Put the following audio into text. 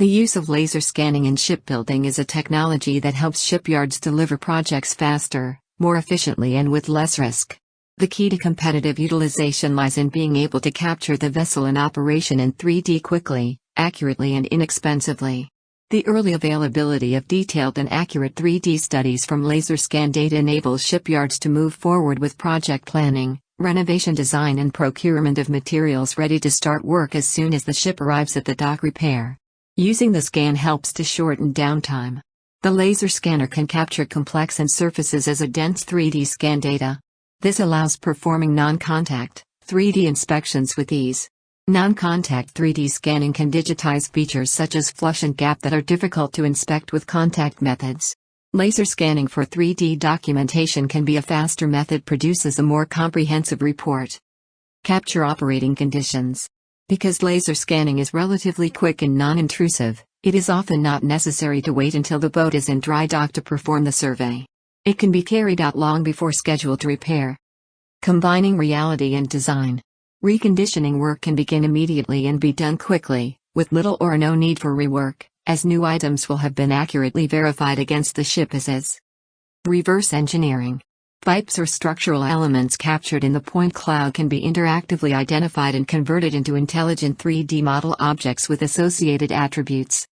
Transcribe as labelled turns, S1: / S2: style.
S1: The use of laser scanning in shipbuilding is a technology that helps shipyards deliver projects faster, more efficiently and with less risk. The key to competitive utilization lies in being able to capture the vessel in operation in 3D quickly, accurately and inexpensively. The early availability of detailed and accurate 3D studies from laser scan data enables shipyards to move forward with project planning, renovation design and procurement of materials ready to start work as soon as the ship arrives at the dock. Repair. Using the scan helps to shorten downtime. The laser scanner can capture complex and surfaces as a dense 3D scan data. This allows performing non-contact, 3D inspections with ease. Non-contact 3D scanning can digitize features such as flush and gap that are difficult to inspect with contact methods. Laser scanning for 3D documentation can be a faster method, produces a more comprehensive report. Capture operating conditions. Because laser scanning is relatively quick and non-intrusive, it is often not necessary to wait until the boat is in dry dock to perform the survey. It can be carried out long before scheduled repair. Combining reality and design. Reconditioning work can begin immediately and be done quickly, with little or no need for rework, as new items will have been accurately verified against the ship as is. Reverse engineering. Pipes or structural elements captured in the point cloud can be interactively identified and converted into intelligent 3D model objects with associated attributes.